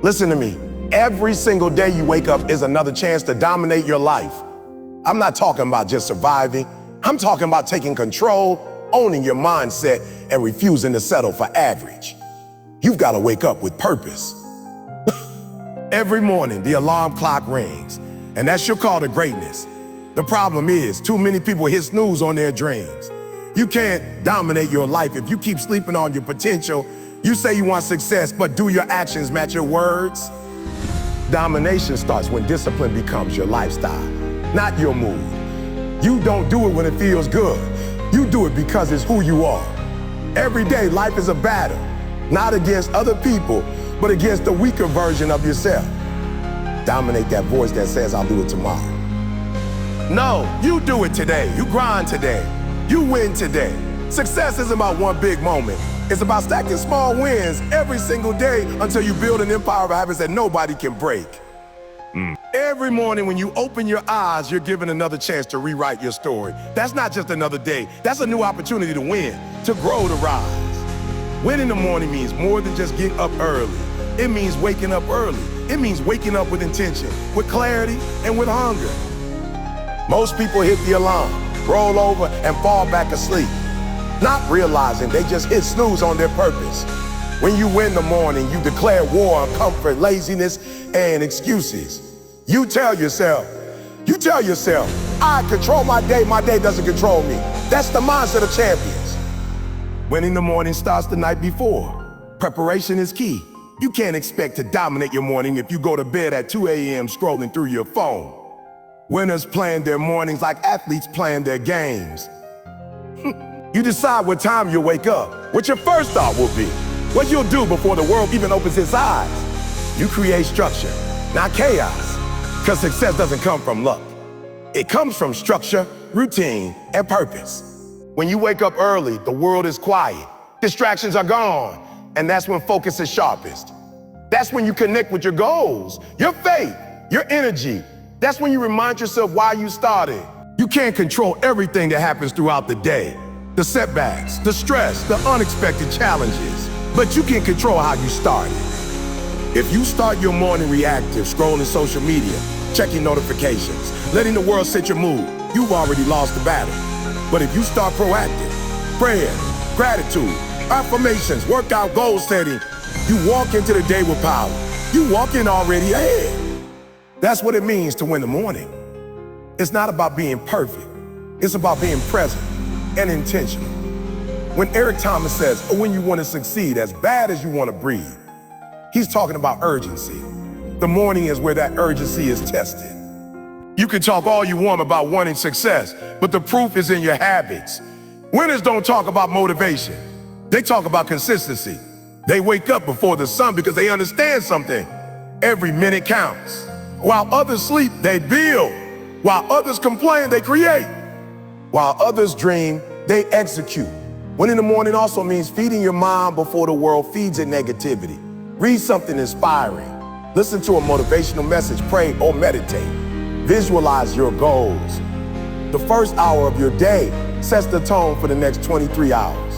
Listen to me. Every single day you wake up is another chance to dominate your life. I'm not talking about just surviving. I'm talking about taking control, owning your mindset, and refusing to settle for average. You've got to wake up with purpose. Every morning, the alarm clock rings, and that's your call to greatness. The problem is, too many people hit snooze on their dreams. You can't dominate your life if you keep sleeping on your potential. You say you want success, but do your actions match your words? Domination starts when discipline becomes your lifestyle, not your mood. You don't do it when it feels good. You do it because it's who you are. Every day, life is a battle, not against other people, but against the weaker version of yourself. Dominate that voice that says, I'll do it tomorrow. No, you do it today. You grind today. You win today. Success isn't about one big moment. It's about stacking small wins every single day until you build an empire of habits that nobody can break. Every morning when you open your eyes, you're given another chance to rewrite your story. That's not just another day. That's a new opportunity to win, to grow, to rise. Win in the morning means more than just getting up early. It means waking up early. It means waking up with intention, with clarity, and with hunger. Most people hit the alarm, roll over, and fall back asleep, not realizing they just hit snooze on their purpose. When you win the morning, you declare war on comfort, laziness, and excuses. You tell yourself, I control my day doesn't control me. That's the mindset of champions. Winning the morning starts the night before. Preparation is key. You can't expect to dominate your morning if you go to bed at 2 a.m. scrolling through your phone. Winners plan their mornings like athletes plan their games. You decide what time you'll wake up, what your first thought will be, what you'll do before the world even opens its eyes. You create structure, not chaos, because success doesn't come from luck. It comes from structure, routine, and purpose. When you wake up early, the world is quiet, distractions are gone, and that's when focus is sharpest. That's when you connect with your goals, your faith, your energy. That's when you remind yourself why you started. You can't control everything that happens throughout the day. The setbacks, the stress, the unexpected challenges. But you can control how you start it. If you start your morning reactive, scrolling social media, checking notifications, letting the world set your mood, you've already lost the battle. But if you start proactive, prayer, gratitude, affirmations, workout, goal setting, you walk into the day with power. You walk in already ahead. That's what it means to win the morning. It's not about being perfect. It's about being present and intentional. When Eric Thomas says, when you want to succeed as bad as you want to breathe, he's talking about urgency. The morning is where that urgency is tested. You can talk all you want about wanting success, but the proof is in your habits. Winners don't talk about motivation. They talk about consistency. They wake up before the sun because they understand something. Every minute counts. While others sleep, they build. While others complain, they create. While others dream, they execute. Winning in the morning also means feeding your mind before the world feeds it negativity. Read something inspiring. Listen to a motivational message, pray or meditate. Visualize your goals. The first hour of your day sets the tone for the next 23 hours.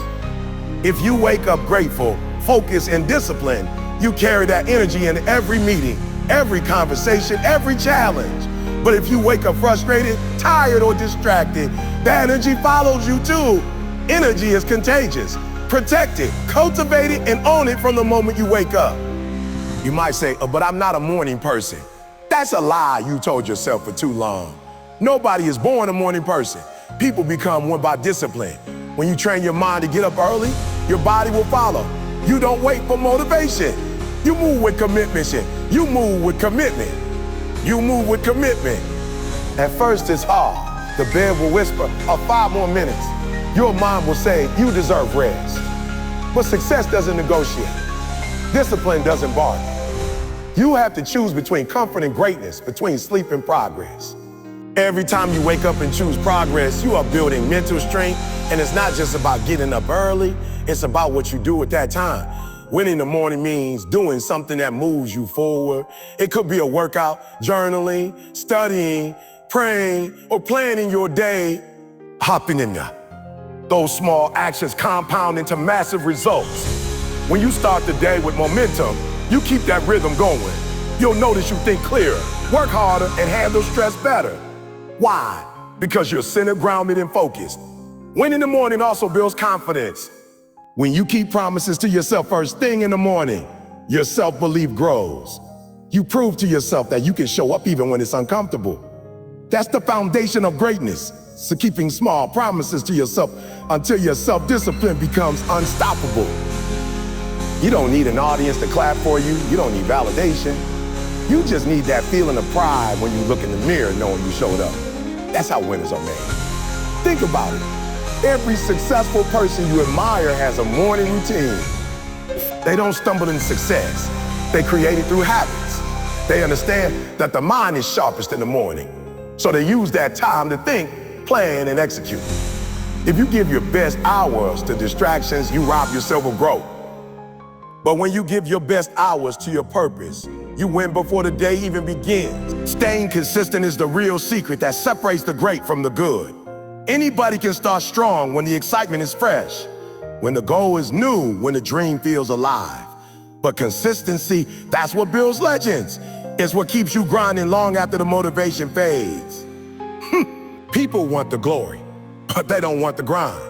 If you wake up grateful, focused, and disciplined, you carry that energy in every meeting, every conversation, every challenge. But if you wake up frustrated, tired, or distracted, that energy follows you too. Energy is contagious. Protect it, cultivate it, and own it from the moment you wake up. You might say, but I'm not a morning person. That's a lie you told yourself for too long. Nobody is born a morning person. People become one by discipline. When you train your mind to get up early, your body will follow. You don't wait for motivation. You move with commitment. You move with commitment. You move with commitment. At first it's hard. The bed will whisper, 5 more minutes. Your mind will say, you deserve rest. But success doesn't negotiate. Discipline doesn't bargain. You have to choose between comfort and greatness, between sleep and progress. Every time you wake up and choose progress, you are building mental strength, and it's not just about getting up early, it's about what you do at that time. Winning in the morning means doing something that moves you forward. It could be a workout, journaling, studying, praying, or planning your day. Hopping in there. Those small actions compound into massive results. When you start the day with momentum, You keep that rhythm going. You'll notice you think clearer, work harder, and handle stress better. Why? Because you're centered, grounded, and focused. Winning in the morning also builds confidence. When you keep promises to yourself first thing in the morning, your self-belief grows. You prove to yourself that you can show up even when it's uncomfortable. That's the foundation of greatness. So keeping small promises to yourself until your self-discipline becomes unstoppable. You don't need an audience to clap for you. You don't need validation. You just need that feeling of pride when you look in the mirror knowing you showed up. That's how winners are made. Think about it. Every successful person you admire has a morning routine. They don't stumble into success. They create it through habits. They understand that the mind is sharpest in the morning. So they use that time to think, plan, and execute. If you give your best hours to distractions, you rob yourself of growth. But when you give your best hours to your purpose, you win before the day even begins. Staying consistent is the real secret that separates the great from the good. Anybody can start strong when the excitement is fresh, when the goal is new, when the dream feels alive. But consistency, that's what builds legends. It's what keeps you grinding long after the motivation fades. People want the glory, but they don't want the grind.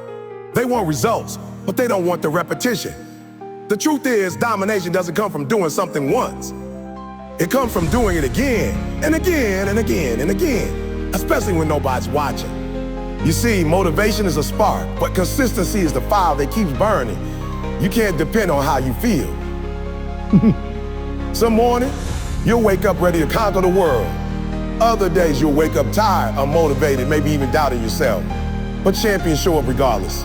They want results, but they don't want the repetition. The truth is, domination doesn't come from doing something once. It comes from doing it again and again and again and again, especially when nobody's watching. You see, motivation is a spark, but consistency is the fire that keeps burning. You can't depend on how you feel. Some morning, you'll wake up ready to conquer the world. Other days, you'll wake up tired, unmotivated, maybe even doubting yourself. But champions show up regardless.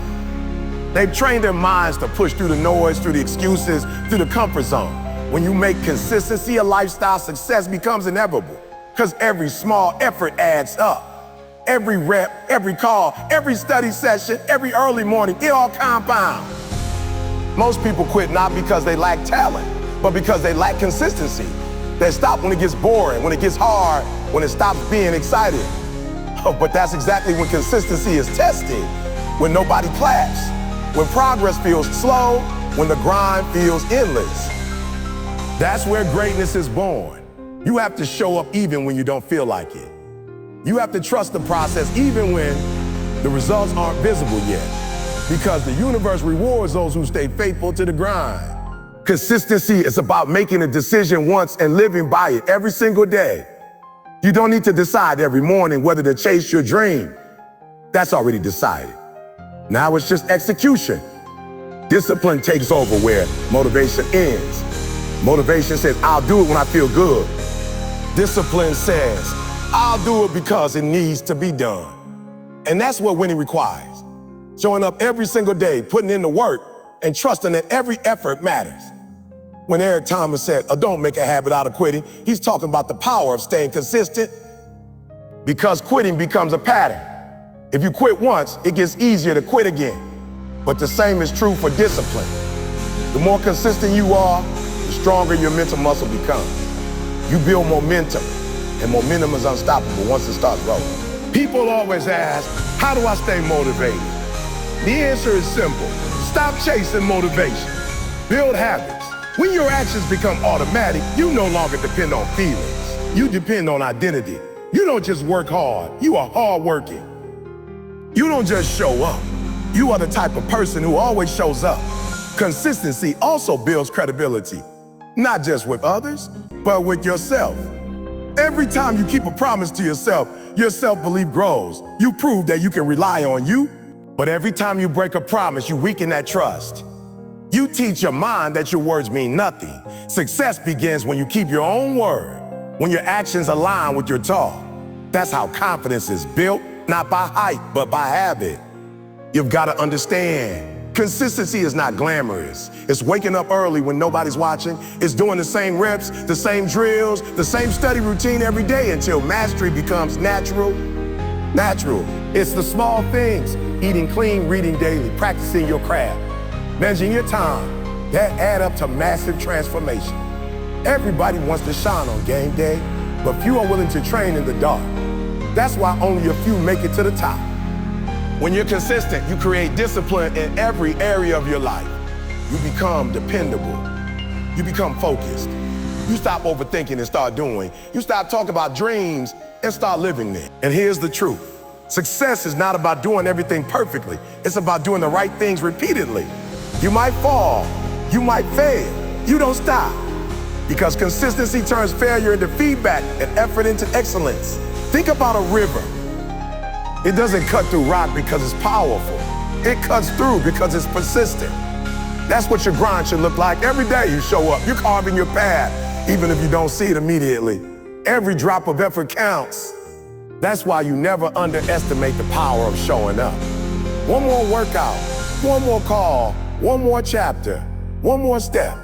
They've trained their minds to push through the noise, through the excuses, through the comfort zone. When you make consistency a lifestyle, success becomes inevitable. Because every small effort adds up. Every rep, every call, every study session, every early morning, it all compounds. Most people quit not because they lack talent, but because they lack consistency. They stop when it gets boring, when it gets hard, when it stops being exciting. Oh, but that's exactly when consistency is tested, when nobody claps, when progress feels slow, when the grind feels endless. That's where greatness is born. You have to show up even when you don't feel like it. You have to trust the process even when the results aren't visible yet, because the universe rewards those who stay faithful to the grind. Consistency is about making a decision once and living by it every single day. You don't need to decide every morning whether to chase your dream. That's already decided. Now it's just execution. Discipline takes over where motivation ends. Motivation says, I'll do it when I feel good. Discipline says, I'll do it because it needs to be done. And that's what winning requires. Showing up every single day, putting in the work, and trusting that every effort matters. When Eric Thomas said, don't make a habit out of quitting, he's talking about the power of staying consistent, because quitting becomes a pattern. If you quit once, it gets easier to quit again. But the same is true for discipline. The more consistent you are, the stronger your mental muscle becomes. You build momentum, and momentum is unstoppable once it starts rolling. People always ask, how do I stay motivated? The answer is simple. Stop chasing motivation. Build habits. When your actions become automatic, you no longer depend on feelings. You depend on identity. You don't just work hard, you are hardworking. You don't just show up. You are the type of person who always shows up. Consistency also builds credibility, not just with others, but with yourself. Every time you keep a promise to yourself, your self-belief grows. You prove that you can rely on you, but every time you break a promise, you weaken that trust. You teach your mind that your words mean nothing. Success begins when you keep your own word, when your actions align with your talk. That's how confidence is built, not by hype, but by habit. You've got to understand, consistency is not glamorous. It's waking up early when nobody's watching. It's doing the same reps, the same drills, the same study routine every day until mastery becomes natural. It's the small things, eating clean, reading daily, practicing your craft, managing your time, that add up to massive transformation. Everybody wants to shine on game day, but few are willing to train in the dark. That's why only a few make it to the top. When you're consistent, you create discipline in every area of your life. You become dependable. you become focused. You stop overthinking and start doing. You stop talking about dreams and start living them. And here's the truth. Success is not about doing everything perfectly. It's about doing the right things repeatedly. You might fall, you might fail. You don't stop. Because consistency turns failure into feedback and effort into excellence. Think about a river. It doesn't cut through rock because it's powerful. It cuts through because it's persistent. That's what your grind should look like. Every day you show up, you're carving your path, even if you don't see it immediately. Every drop of effort counts. That's why you never underestimate the power of showing up. One more workout, one more call, one more chapter, one more step.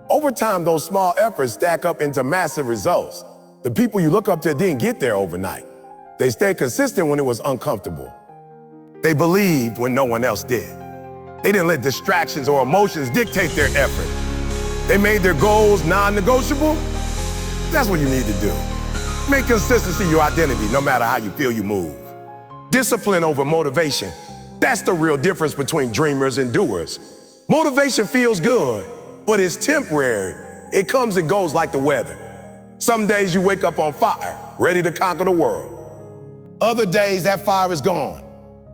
Over time, those small efforts stack up into massive results. The people you look up to didn't get there overnight. They stayed consistent when it was uncomfortable. They believed when no one else did. They didn't let distractions or emotions dictate their effort. They made their goals non-negotiable. That's what you need to do. Make consistency your identity, no matter how you feel you move. Discipline over motivation. That's the real difference between dreamers and doers. Motivation feels good, but it's temporary. It comes and goes like the weather. Some days you wake up on fire, ready to conquer the world. Other days that fire is gone,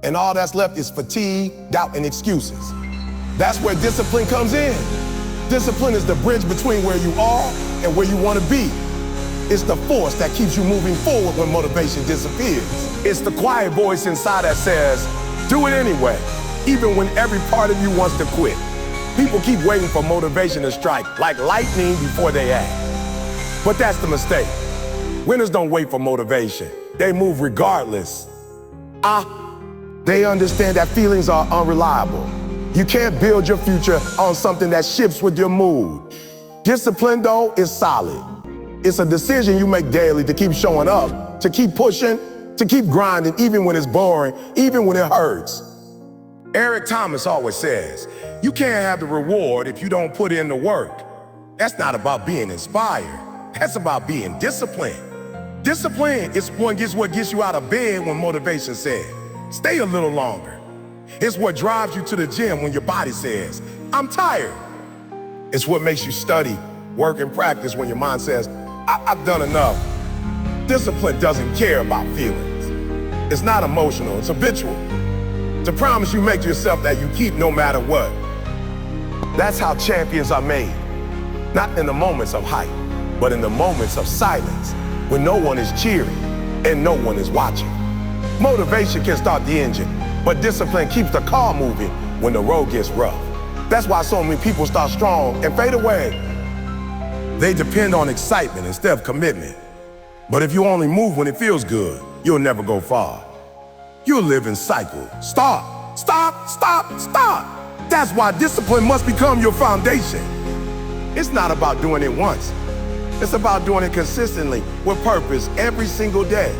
and all that's left is fatigue, doubt, and excuses. That's where discipline comes in. Discipline is the bridge between where you are and where you want to be. It's the force that keeps you moving forward when motivation disappears. It's the quiet voice inside that says, do it anyway, even when every part of you wants to quit. People keep waiting for motivation to strike like lightning before they act. But that's the mistake. Winners don't wait for motivation. They move regardless. They understand that feelings are unreliable. You can't build your future on something that shifts with your mood. Discipline, though, is solid. It's a decision you make daily to keep showing up, to keep pushing, to keep grinding, even when it's boring, even when it hurts. Eric Thomas always says, you can't have the reward if you don't put in the work. That's not about being inspired. That's about being disciplined. Discipline is what gets you out of bed when motivation says, stay a little longer. It's what drives you to the gym when your body says, I'm tired. It's what makes you study, work, and practice when your mind says, I've done enough. Discipline doesn't care about feelings. It's not emotional, it's habitual. It's a promise you make to yourself that you keep no matter what. That's how champions are made. Not in the moments of hype, but in the moments of silence, when no one is cheering and no one is watching. Motivation can start the engine, but discipline keeps the car moving when the road gets rough. That's why so many people start strong and fade away. They depend on excitement instead of commitment. But if you only move when it feels good, you'll never go far. You'll live in cycles. Stop, stop, stop, stop. That's why discipline must become your foundation. It's not about doing it once. It's about doing it consistently with purpose every single day.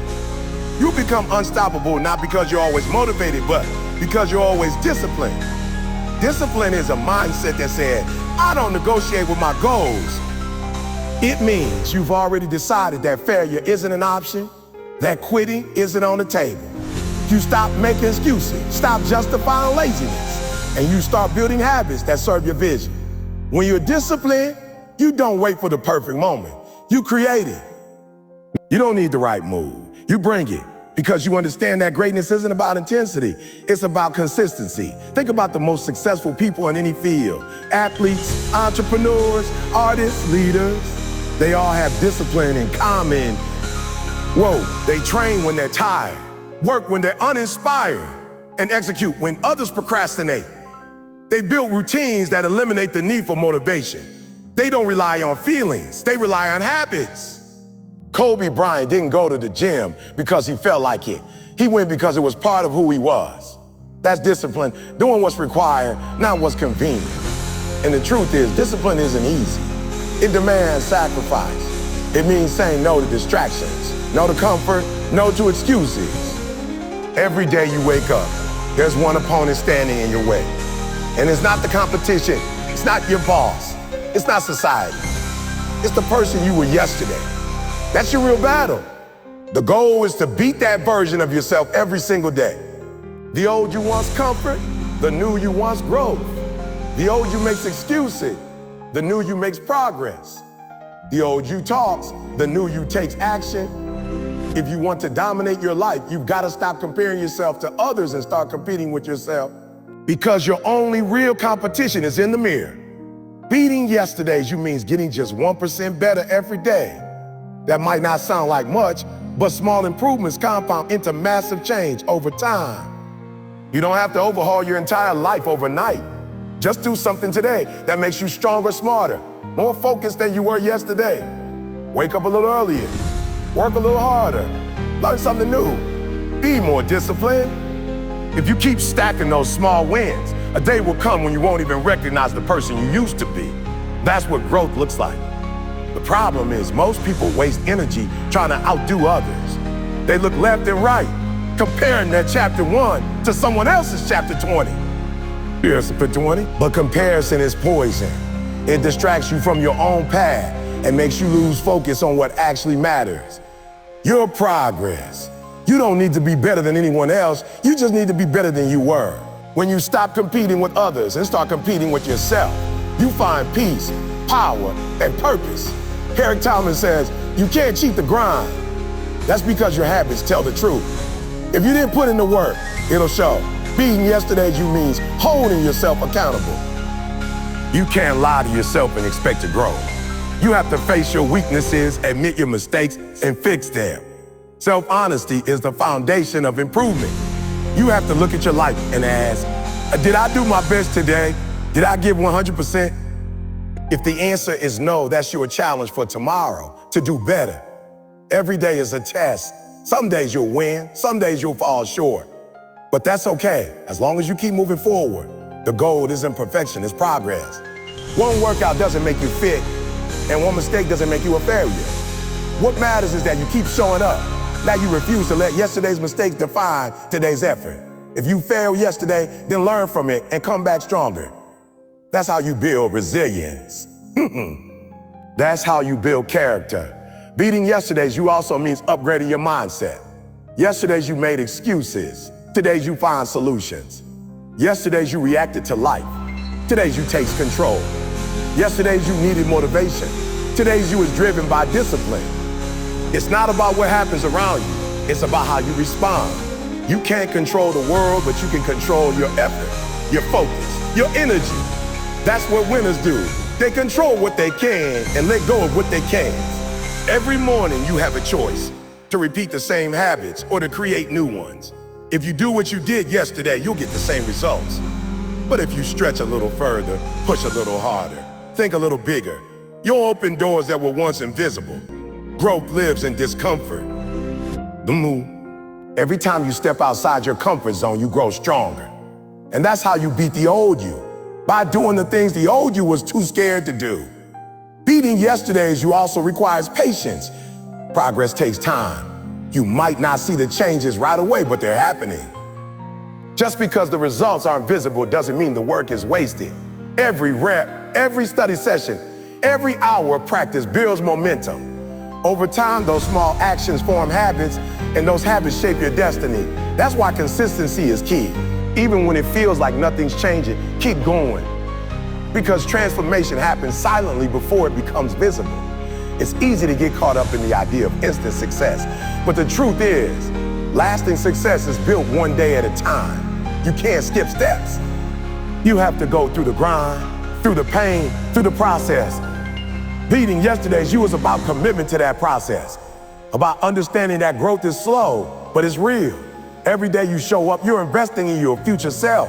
You become unstoppable not because you're always motivated, but because you're always disciplined. Discipline is a mindset that says, I don't negotiate with my goals. It means you've already decided that failure isn't an option, that quitting isn't on the table. You stop making excuses, stop justifying laziness, and you start building habits that serve your vision. When you're disciplined, you don't wait for the perfect moment. You create it. You don't need the right move. You bring it because you understand that greatness isn't about intensity. It's about consistency. Think about the most successful people in any field. Athletes, entrepreneurs, artists, leaders. They all have discipline in common. They train when they're tired, work when they're uninspired, and execute when others procrastinate. They build routines that eliminate the need for motivation. They don't rely on feelings, they rely on habits. Kobe Bryant didn't go to the gym because he felt like it. He went because it was part of who he was. That's discipline, doing what's required, not what's convenient. And the truth is, discipline isn't easy. It demands sacrifice. It means saying no to distractions, no to comfort, no to excuses. Every day you wake up, there's one opponent standing in your way. And it's not the competition, it's not your boss, it's not society. It's the person you were yesterday. That's your real battle. The goal is to beat that version of yourself every single day. The old you wants comfort, the new you wants growth. The old you makes excuses, the new you makes progress. The old you talks, the new you takes action. If you want to dominate your life, you've got to stop comparing yourself to others and start competing with yourself, because your only real competition is in the mirror. Beating yesterday's you means getting just 1% better every day. That might not sound like much, but small improvements compound into massive change over time. You don't have to overhaul your entire life overnight. Just do something today that makes you stronger, smarter, more focused than you were yesterday. Wake up a little earlier, work a little harder, learn something new, be more disciplined. If you keep stacking those small wins, a day will come when you won't even recognize the person you used to be. That's what growth looks like. The problem is most people waste energy trying to outdo others. They look left and right, comparing their chapter 1 to someone else's chapter 20. Here's for 20. But comparison is poison. It distracts you from your own path and makes you lose focus on what actually matters. Your progress. You don't need to be better than anyone else. You just need to be better than you were. When you stop competing with others and start competing with yourself, you find peace, power, and purpose. Eric Thomas says, you can't cheat the grind. That's because your habits tell the truth. If you didn't put in the work, it'll show. Beating yesterday's you means holding yourself accountable. You can't lie to yourself and expect to grow. You have to face your weaknesses, admit your mistakes, and fix them. Self-honesty is the foundation of improvement. You have to look at your life and ask, did I do my best today? Did I give 100%? If the answer is no, that's your challenge for tomorrow, to do better. Every day is a test. Some days you'll win, some days you'll fall short. But that's okay, as long as you keep moving forward. The goal isn't perfection, it's progress. One workout doesn't make you fit, and one mistake doesn't make you a failure. What matters is that you keep showing up. Now you refuse to let yesterday's mistakes define today's effort. If you failed yesterday, then learn from it and come back stronger. That's how you build resilience. That's how you build character. Beating yesterday's you also means upgrading your mindset. Yesterday's you made excuses. Today's you find solutions. Yesterday's you reacted to life. Today's you takes control. Yesterday's you needed motivation. Today's you is driven by discipline. It's not about what happens around you. It's about how you respond. You can't control the world, but you can control your effort, your focus, your energy. That's what winners do. They control what they can and let go of what they can't. Every morning you have a choice to repeat the same habits or to create new ones. If you do what you did yesterday, you'll get the same results. But if you stretch a little further, push a little harder, think a little bigger, you'll open doors that were once invisible. Growth lives in discomfort. Every time you step outside your comfort zone, you grow stronger. And that's how you beat the old you, by doing the things the old you was too scared to do. Beating yesterday's you also requires patience. Progress takes time. You might not see the changes right away, but they're happening. Just because the results aren't visible doesn't mean the work is wasted. Every rep, every study session, every hour of practice builds momentum. Over time, those small actions form habits, and those habits shape your destiny. That's why consistency is key. Even when it feels like nothing's changing, keep going. Because transformation happens silently before it becomes visible. It's easy to get caught up in the idea of instant success. But the truth is, lasting success is built one day at a time. You can't skip steps. You have to go through the grind, through the pain, through the process. Beating yesterday's you is about commitment to that process, about understanding that growth is slow, but it's real. Every day you show up, you're investing in your future self.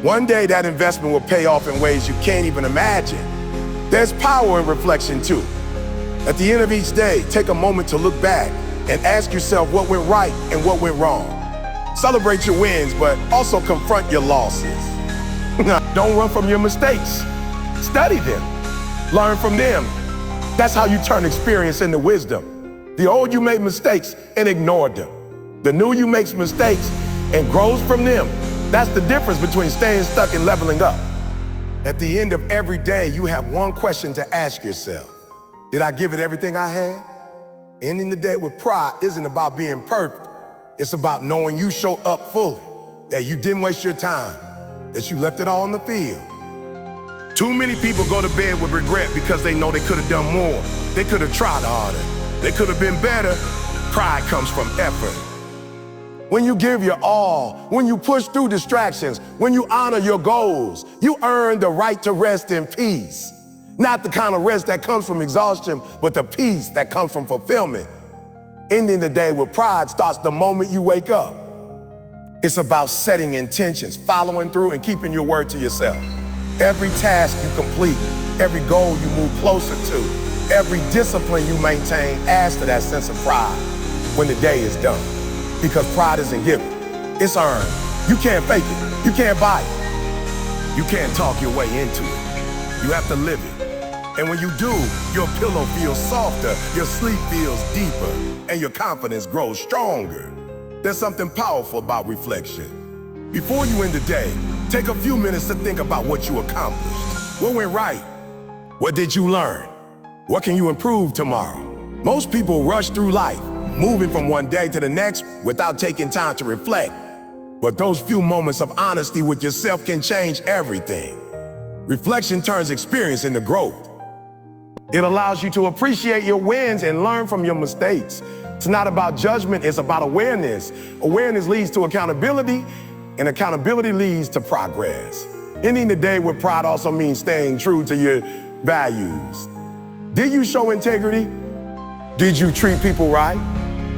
One day that investment will pay off in ways you can't even imagine. There's power in reflection too. At the end of each day, take a moment to look back and ask yourself what went right and what went wrong. Celebrate your wins, but also confront your losses. Don't run from your mistakes. Study them. Learn from them. That's how you turn experience into wisdom. The old you made mistakes and ignored them. The new you makes mistakes and grows from them. That's the difference between staying stuck and leveling up. At the end of every day, you have one question to ask yourself. Did I give it everything I had? Ending the day with pride isn't about being perfect. It's about knowing you show up fully, that you didn't waste your time, that you left it all on the field. Too many people go to bed with regret because they know they could have done more. They could have tried harder. They could have been better. Pride comes from effort. When you give your all, when you push through distractions, when you honor your goals, you earn the right to rest in peace. Not the kind of rest that comes from exhaustion, but the peace that comes from fulfillment. Ending the day with pride starts the moment you wake up. It's about setting intentions, following through, and keeping your word to yourself. Every task you complete, every goal you move closer to, every discipline you maintain adds to that sense of pride when the day is done. Because pride isn't given, it's earned. You can't fake it, you can't buy it. You can't talk your way into it. You have to live it. And when you do, your pillow feels softer, your sleep feels deeper, and your confidence grows stronger. There's something powerful about reflection. Before you end the day, take a few minutes to think about what you accomplished. What went right? What did you learn? What can you improve tomorrow? Most people rush through life, moving from one day to the next without taking time to reflect. But those few moments of honesty with yourself can change everything. Reflection turns experience into growth. It allows you to appreciate your wins and learn from your mistakes. It's not about judgment, it's about awareness. Awareness leads to accountability, and accountability leads to progress. Ending the day with pride also means staying true to your values. Did you show integrity? Did you treat people right?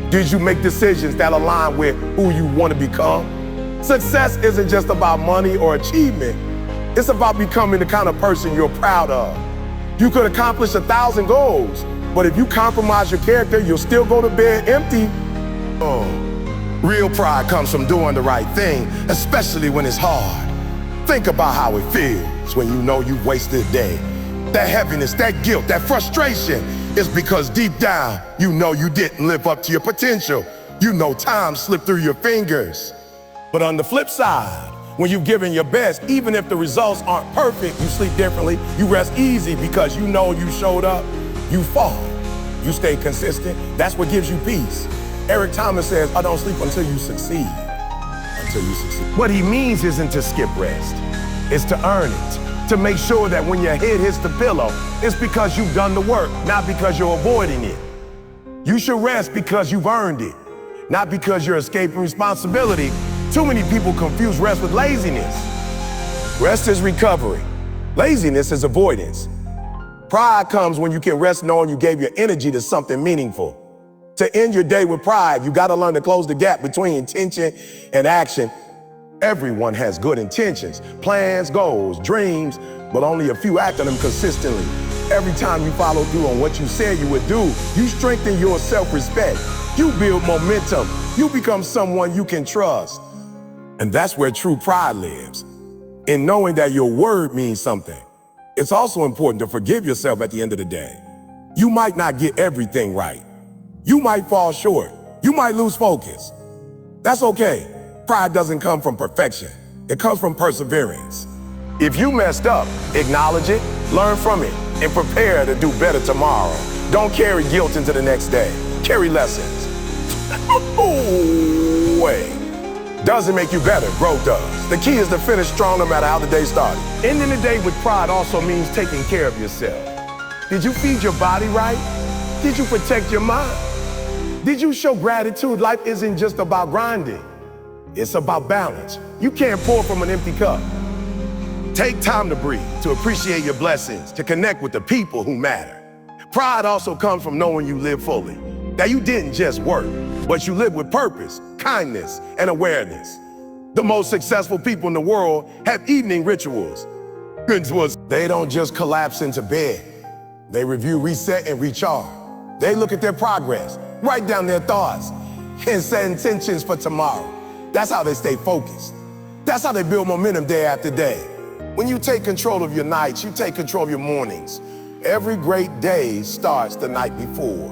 Did you make decisions that align with who you want to become? Success isn't just about money or achievement. It's about becoming the kind of person you're proud of. You could accomplish 1,000 goals, but if you compromise your character, you'll still go to bed empty. Real pride comes from doing the right thing, especially when it's hard. Think about how it feels when you know you've wasted a day. That heaviness, that guilt, that frustration is because deep down, you know you didn't live up to your potential. You know time slipped through your fingers. But on the flip side, when you've given your best, even if the results aren't perfect, you sleep differently, you rest easy because you know you showed up. You fall, you stay consistent. That's what gives you peace. Eric Thomas says, I don't sleep until you succeed. Until you succeed. What he means isn't to skip rest. It's to earn it. To make sure that when your head hits the pillow, it's because you've done the work, not because you're avoiding it. You should rest because you've earned it, not because you're escaping responsibility. Too many people confuse rest with laziness. Rest is recovery. Laziness is avoidance. Pride comes when you can rest knowing you gave your energy to something meaningful. To end your day with pride, you gotta learn to close the gap between intention and action. Everyone has good intentions, plans, goals, dreams, but only a few act on them consistently. Every time you follow through on what you said you would do, you strengthen your self-respect. You build momentum. You become someone you can trust. And that's where true pride lives, in knowing that your word means something. It's also important to forgive yourself at the end of the day. You might not get everything right. You might fall short. You might lose focus. That's okay. Pride doesn't come from perfection. It comes from perseverance. If you messed up, acknowledge it, learn from it, and prepare to do better tomorrow. Don't carry guilt into the next day. Carry lessons. Wait. Doesn't make you better, growth does. The key is to finish strong no matter how the day started. Ending the day with pride also means taking care of yourself. Did you feed your body right? Did you protect your mind? Did you show gratitude? Life isn't just about grinding. It's about balance. You can't pour from an empty cup. Take time to breathe, to appreciate your blessings, to connect with the people who matter. Pride also comes from knowing you live fully, that you didn't just work, but you live with purpose, kindness, and awareness. The most successful people in the world have evening rituals. They don't just collapse into bed. They review, reset, and recharge. They look at their progress, write down their thoughts, and set intentions for tomorrow. That's how they stay focused. That's how they build momentum day after day. When you take control of your nights, you take control of your mornings. Every great day starts the night before.